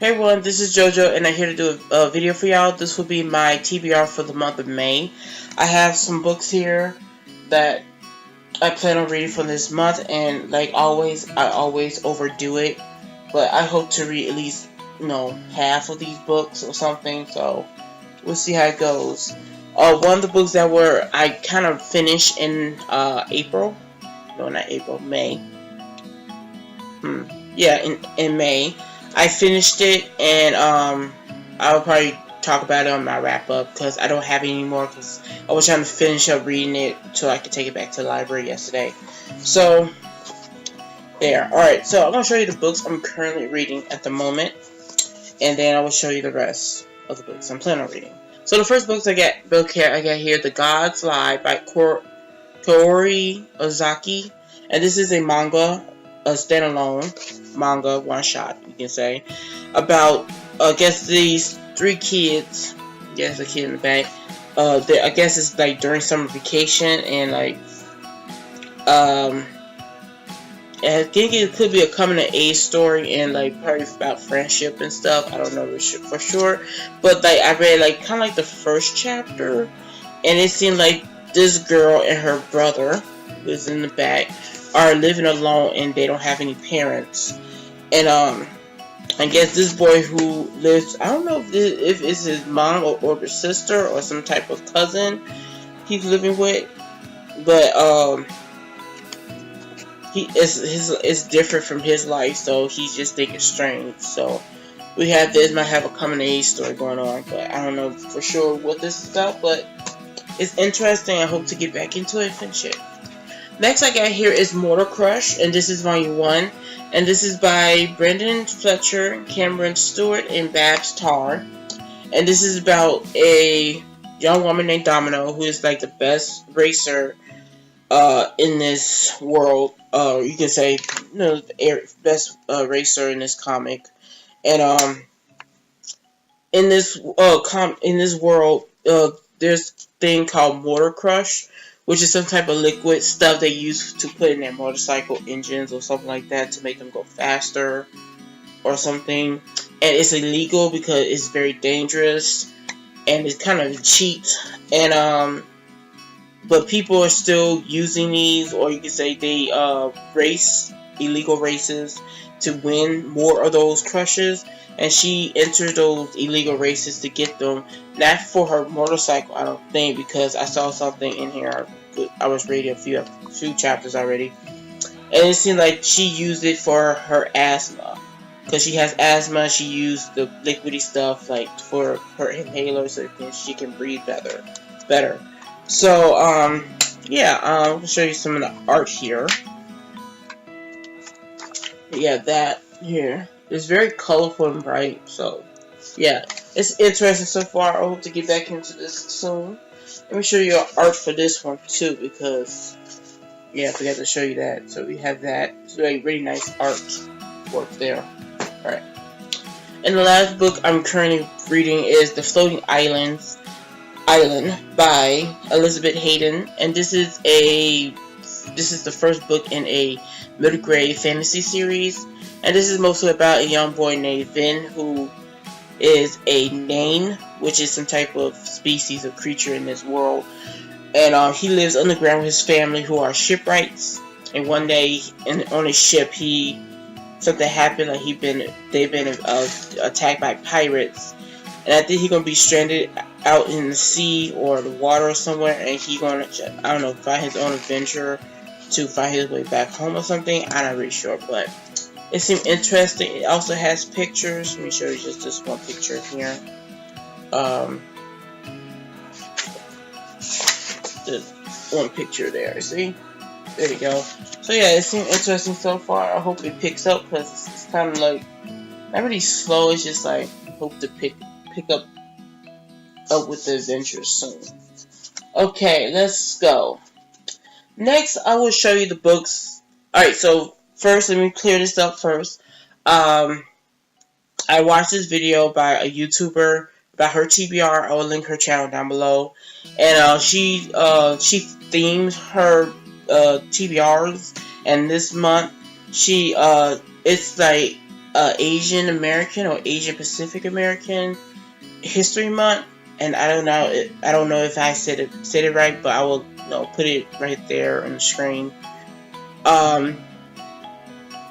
Hey everyone, this is JoJo and I'm here to do a video for y'all. This will be my TBR for the month of May. I have some books here that I plan on reading for this month, and like always, I always overdo it. But I hope to read at least, half of these books or something, so we'll see how it goes. One of the books that I kind of finished in April. No, not April, May. Yeah, in May. I finished it, and I'll probably talk about it on my wrap up because I don't have it anymore because I was trying to finish up reading it so I could take it back to the library yesterday. So there. Alright, so I'm going to show you the books I'm currently reading at the moment, and then I will show you the rest of the books I'm planning on reading. So the first books I got here, The Gods Lie by Kaori Ozaki, and this is a manga, a standalone manga, one shot, you can say, about, I guess, these three kids. Yes, a kid in the back. I guess it's like during summer vacation, and like, I think it could be a coming of age story, and like probably about friendship and stuff. I don't know for sure, but like I read like kind of like the first chapter, and it seemed like this girl and her brother, who's in the back, are living alone and they don't have any parents. And I guess this boy who lives, I don't know if it's his mom or his sister or some type of cousin he's living with, but it's different from his life, so he's just thinking strange. So we have this, might have a coming of age story going on, but I don't know for sure what this is about, but it's interesting. I hope to get back into it and finish it. Next I got here is Mortal Crush, and this is volume 1, and this is by Brendan Fletcher, Cameron Stewart, and Babs Tarr. And this is about a young woman named Domino who is like the best racer in this world. You can say, best racer in this comic. And in this world, there's a thing called Mortar Crush, which is some type of liquid stuff they use to put in their motorcycle engines or something like that to make them go faster or something. And it's illegal because it's very dangerous and it's kind of cheap. And but people are still using these, or you can say they race illegal races to win more of those crushes. And she entered those illegal races to get them, not for her motorcycle, I don't think, because I saw something in here. I was reading a few chapters already, and it seemed like she used it for her asthma, because she has asthma. She used the liquidy stuff like for her inhaler so that she can breathe better. So yeah, I'll show you some of the art here. Yeah, that here. It's very colorful and bright, so yeah, it's interesting so far. I hope to get back into this soon. Let me show you art for this one too, because yeah, I forgot to show you that. So we have that. It's really nice artwork there. Alright. And the last book I'm currently reading is The Floating Island by Elizabeth Hayden, and this is the first book in a middle grade fantasy series. And this is mostly about a young boy named Vin, who is a Nane, which is some type of species of creature in this world. And he lives underground with his family, who are shipwrights. And one day, on his ship, something happened. Like they've been attacked by pirates, and I think he's gonna be stranded out in the sea or the water or somewhere. And he's gonna, I don't know, find his own adventure to find his way back home or something. I'm not really sure, but it seemed interesting. It also has pictures. Let me show you just this one picture here. Just one picture there. See? There you go. So yeah, it seemed interesting so far. I hope it picks up, because it's kind of like not really slow. It's just like hope to pick up with the adventure soon. Okay, let's go. Next, I will show you the books. Alright, so first, let me clear this up first. I watched this video by a YouTuber about her TBR. I will link her channel down below. And she themes her TBRs. And this month, it's like Asian American or Asian Pacific American History Month, and I don't know if I said it right, but I will put it right there on the screen. Um,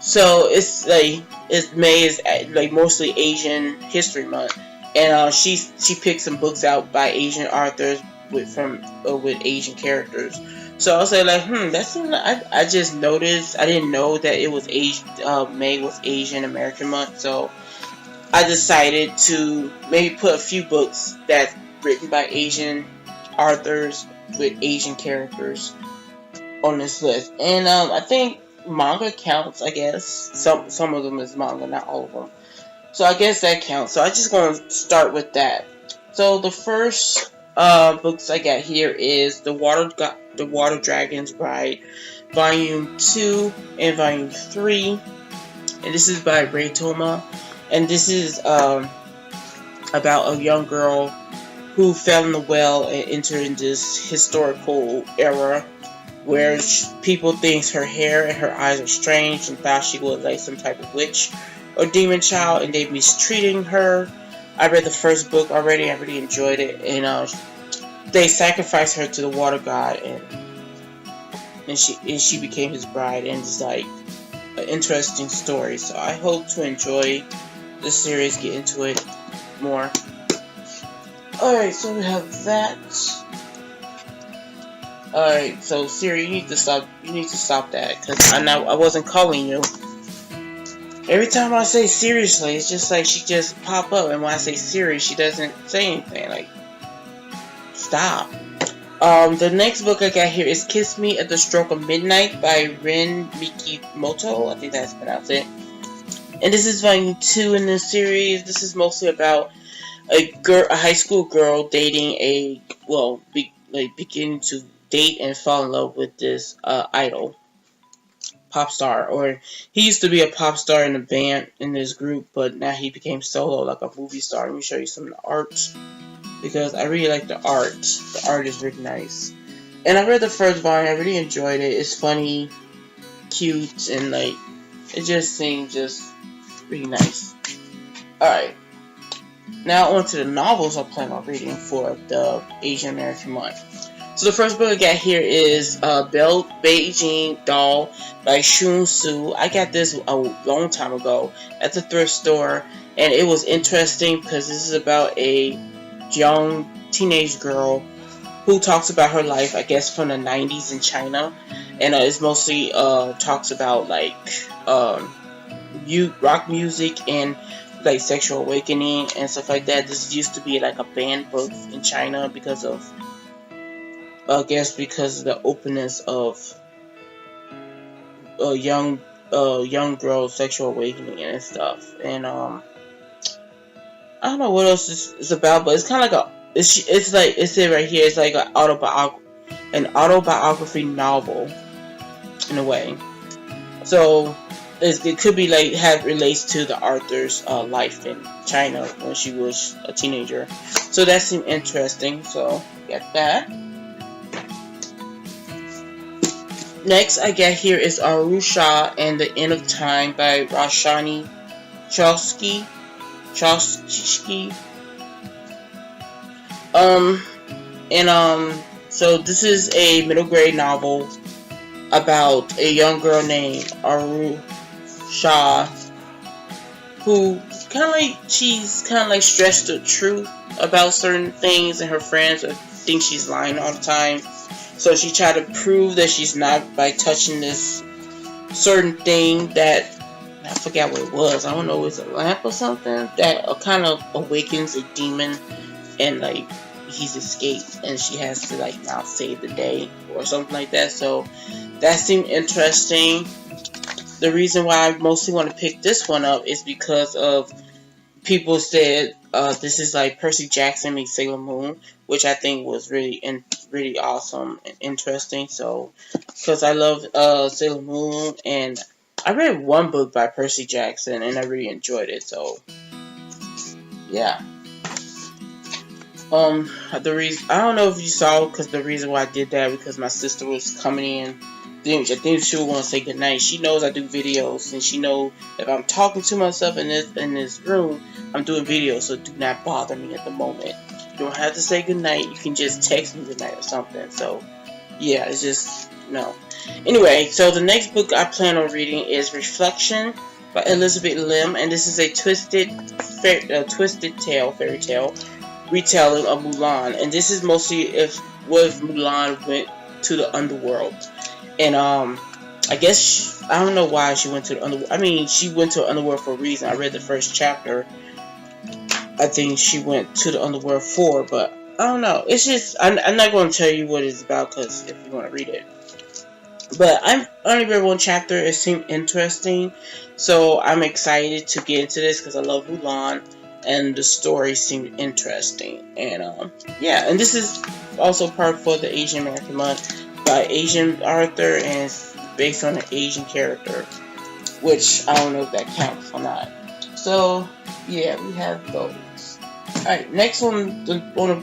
so it's May is like mostly Asian History Month, and she picked some books out by Asian authors with Asian characters. So I was like, that's I just noticed. I didn't know that it was May was Asian American Month, so I decided to maybe put a few books that's written by Asian authors with Asian characters on this list. And I think manga counts, I guess. Some of them is manga, not all of them. So I guess that counts. So I just going to start with that. So the first books I got here is The Water Dragon's Bride, Volume 2 and Volume 3. And this is by Ray Toma. And this is about a young girl who fell in the well and entered in this historical era where people think her hair and her eyes are strange and thought she was like some type of witch or demon child, and they mistreating her. I read the first book already. I really enjoyed it, and they sacrificed her to the water god, and she became his bride, and it's like an interesting story. So I hope to enjoy this series, get into it more. Alright, so we have that. Alright, so Siri, you need to stop that, because I wasn't calling you. Every time I say seriously, it's just like she just pop up, and when I say serious, she doesn't say anything. Like, stop. The next book I got here is Kiss Me at the Stroke of Midnight by Rin Mikimoto. I think that's pronounced it. And this is volume 2 in this series. This is mostly about a high school girl dating beginning to date and fall in love with this idol, pop star. Or he used to be a pop star in a band in this group, but now he became solo, like a movie star. Let me show you some of the art, because I really like the art. The art is really nice. And I read the first volume. I really enjoyed it. It's funny, cute, and like it just seemed just really nice. Alright. Now on to the novels I plan on reading for the Asian American month. So the first book I got here is Beijing Doll by Shun Su. I got this a long time ago at the thrift store, and it was interesting because this is about a young teenage girl who talks about her life, I guess, from the 90s in China, and it's mostly talks about like rock music and like sexual awakening and stuff like that. This used to be like a banned book in China because of the openness of young girls' sexual awakening and stuff. And I don't know what else it's about, but it's kind of like it's like it said right here. It's like an autobiography novel in a way. So it could be like relates to the author's life in China when she was a teenager. So that seemed interesting. So get that. Next I get here is Arusha and the End of Time by Roshani Chokshi. So this is a middle grade novel about a young girl named Arusha who she's kind of like stressed the truth about certain things, and her friends think she's lying all the time. So she tried to prove that she's not by touching this certain thing that, I forgot what it was. I don't know, it's a lamp or something that kind of awakens a demon, and like he's escaped, and she has to like now save the day or something like that. So that seemed interesting. The reason why I mostly want to pick this one up is because of people said this is like Percy Jackson meets Sailor Moon, which I think was really awesome and interesting. So, because I love Sailor Moon, and I read one book by Percy Jackson, and I really enjoyed it. So, yeah. The reason, I don't know if you saw, because the reason why I did that, because my sister was coming in. I think she would want to say goodnight. She knows I do videos, and she knows if I'm talking to myself in this room, I'm doing videos. So do not bother me at the moment. You don't have to say goodnight. You can just text me goodnight or something. So yeah, it's just no. Anyway, so the next book I plan on reading is Reflection by Elizabeth Lim, and this is a twisted tale, fairy tale retelling of Mulan, and this is mostly if Mulan went to the underworld, and I guess I don't know why she went to the underworld. I mean, she went to the underworld for a reason. I read the first chapter. I think she went to the underworld for, but I don't know. It's just I'm not going to tell you what it's about because if you want to read it. But I only read one chapter. It seemed interesting, so I'm excited to get into this because I love Mulan, and the story seemed interesting. And yeah, and this is also part for the Asian American Month by Asian author, and it's based on an Asian character, which I don't know if that counts or not. So yeah, we have those. All right, next on the other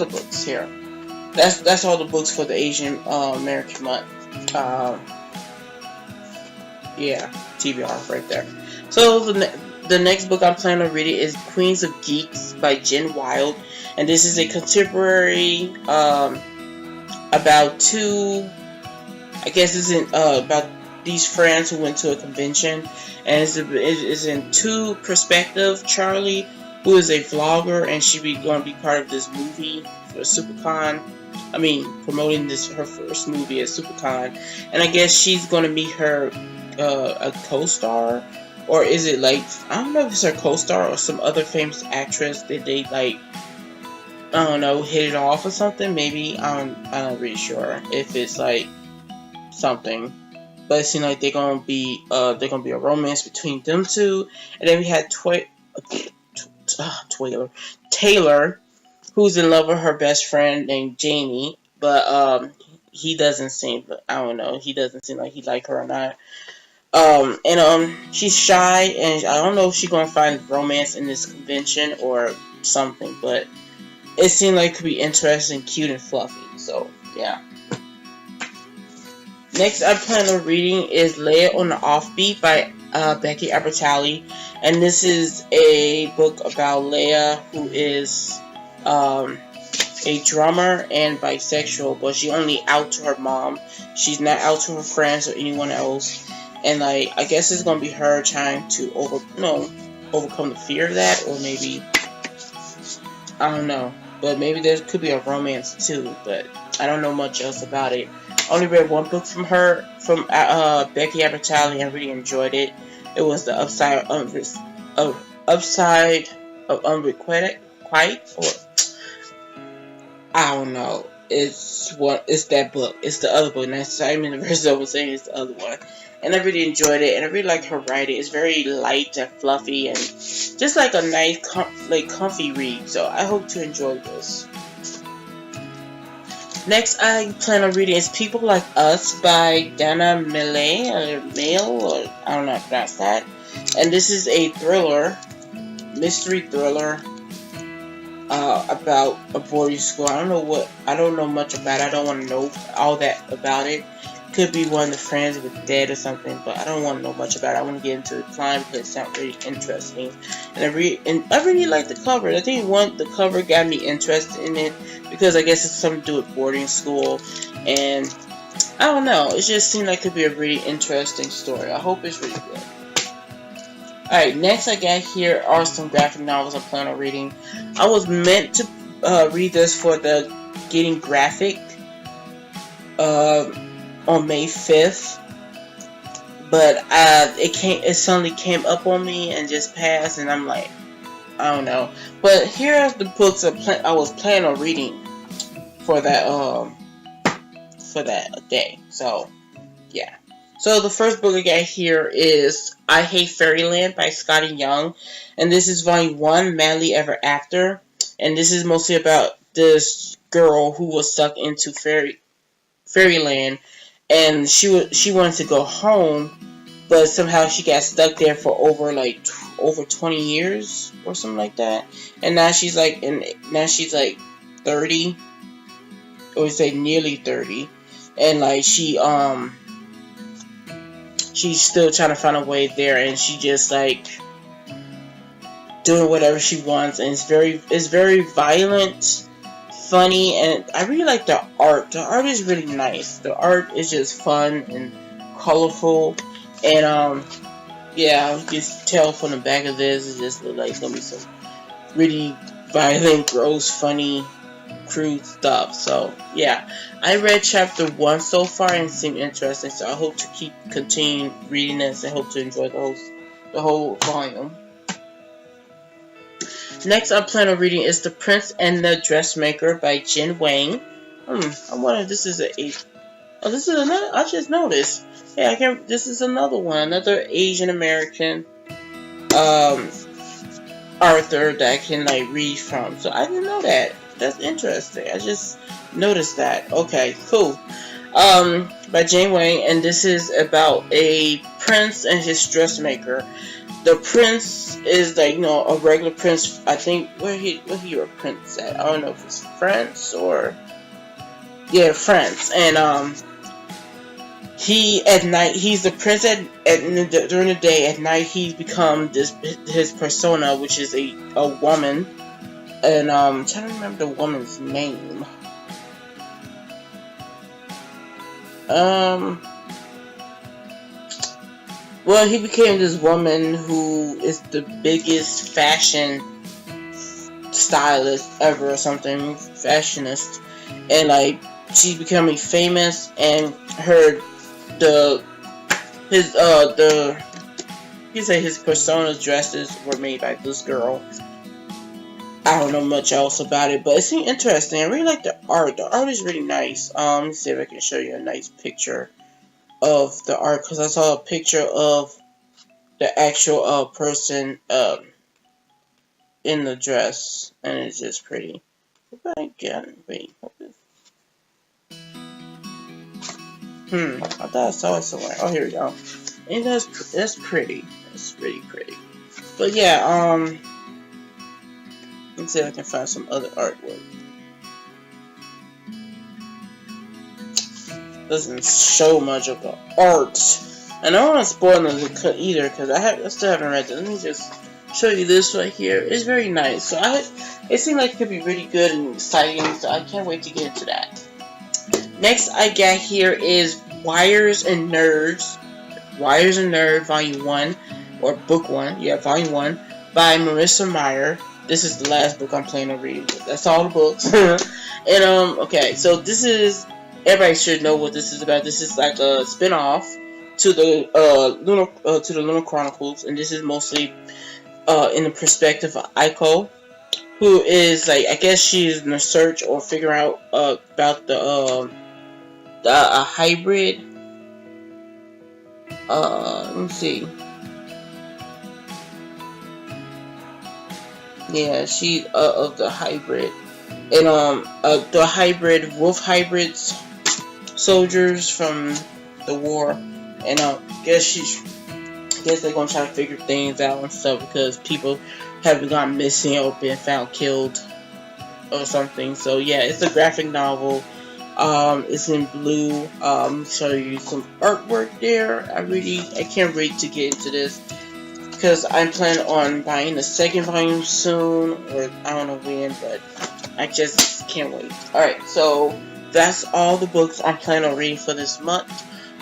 books here. That's all the books for the Asian American Month. Yeah, TBR right there. So the next book I'm planning on reading is Queens of Geeks by Jen Wild, and this is a contemporary about two. I guess it's about these friends who went to a convention, and it's in two perspectives. Charlie, who is a vlogger, and she going to be part of this movie for SuperCon. I mean, promoting her first movie at SuperCon, and I guess she's going to meet her a co-star, or is it like, I don't know if it's her co-star or some other famous actress that they like, I don't know, hit it off or something. Maybe I'm not really sure if it's like something, but it seems like they're gonna be a romance between them two. And then we had Taylor, who's in love with her best friend named Jamie, but he doesn't seem, I don't know, he doesn't seem like he like her or not. She's shy, and I don't know if she's gonna find romance in this convention or something, but it seemed like it could be interesting, cute, and fluffy. So yeah. Next, I plan on reading is Leia on the Offbeat by Becky Albertalli, and this is a book about Leia, who is a drummer and bisexual, but she only out to her mom. She's not out to her friends or anyone else. And like, I guess it's gonna be her trying to overcome the fear of that, or maybe, I don't know. But maybe there could be a romance too, but I don't know much else about it. I only read one book from Becky Albertalli, and really enjoyed it. It was the Upside of Unrequited, or I don't know. It's that book. It's the other book. That's I mean the version I was saying is the other one. And I really enjoyed it, and I really like her writing. It's very light and fluffy, and just like a nice, comfy read. So I hope to enjoy this. Next, I plan on reading is People Like Us by Dana Mele, or I don't know how to pronounce that. And this is a mystery thriller, about a boarding school. I don't know much about it. I don't want to know all that about it. Could be one of the friends was dead or something, but I don't want to know much about it. I want to get into the climb because it sounds really interesting, and I really like the cover. I think the cover got me interested in it because I guess it's something to do with boarding school, and I don't know. It just seemed like it could be a really interesting story. I hope it's really good. Alright, next I got here are some graphic novels I plan on reading. I was meant to read this for the Getting Graphic on May 5th, but it suddenly came up on me and just passed, and I'm like, I don't know. But here are the books I was planning on reading for that day. So yeah. So the first book I got here is I Hate Fairyland by Scotty Young, and this is volume 1, Madly Ever After, and this is mostly about this girl who was stuck into fairyland, and she wanted to go home, but somehow she got stuck there for over 20 years or something like that. And now she's like, 30, or say nearly 30, and like she's still trying to find a way there, and she just like doing whatever she wants, and it's very violent, funny, and I really like the art. The art is really nice. The art is just fun and colorful, and yeah, you can tell from the back of this, it just looks like it's gonna be some really violent, gross, funny, crude stuff. So yeah, I read chapter 1 so far and it seemed interesting. So I hope to continue reading this and hope to enjoy the whole volume. Next, I'm planning on reading is The Prince and the Dressmaker by Jen Wang. I wonder if this is oh, this is another. I just noticed. Yeah, this is another one, another Asian American author that I can like read from. So I didn't know that. That's interesting. I just noticed that. Okay, cool. By Jen Wang, and this is about a prince and his dressmaker. The prince is like, a regular prince. I think where he a prince at? I don't know if it's France or France. And he at night he's the prince during the day. At night he's become his persona, which is a woman. And I'm trying to remember the woman's name. Well, he became this woman who is the biggest fashion stylist ever, or something, fashionist, and like she's becoming famous, and his persona dresses were made by this girl. I don't know much else about it, but it seemed interesting. I really like the art. The art is really nice. Let me see if I can show you a nice picture of the art, because I saw a picture of the actual person in the dress, and it's just pretty. Again, wait. I thought I saw it somewhere. Oh, here we go. And that's pretty. That's really pretty. But yeah, let's see if I can find some other artwork. Doesn't show much of the art, and I don't want to spoil the either, because I still haven't read it. Let me just show you this right here. It's very nice. So it seemed like it could be really good and exciting. So I can't wait to get into that. Next I got here is Wires and Nerds, Volume 1, or Book 1. Yeah, Volume 1 by Marissa Meyer. This is the last book I'm planning on reading. That's all the books. And okay, so this is. Everybody should know what this is about. This is like a spin-off to the Lunar Chronicles, and this is mostly in the perspective of Aiko, who is like, I guess she's in a search or figure out about the hybrid. Let me see. Yeah, she of the hybrid, and the hybrid wolf hybrids. Soldiers from the war, and I guess they're gonna try to figure things out and stuff, because people have gone missing or been found killed or something. So yeah, it's a graphic novel. It's in blue. Show you some artwork there. I can't wait to get into this, because I'm planning on buying the second volume soon, or I don't know when, but I just can't wait. Alright, so that's all the books I'm planning on reading for this month.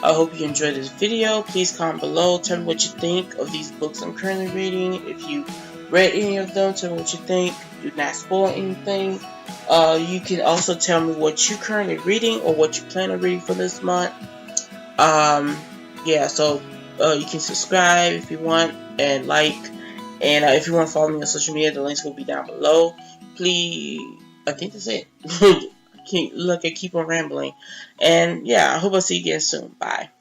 I hope you enjoyed this video. Please comment below. Tell me what you think of these books I'm currently reading. If you read any of them, tell me what you think. Do not spoil anything. You can also tell me what you're currently reading or what you plan on reading for this month. Yeah, so you can subscribe if you want, and like. And if you want to follow me on social media, the links will be down below. Please, I think that's it. I keep on rambling. And yeah, I hope I'll see you again soon. Bye.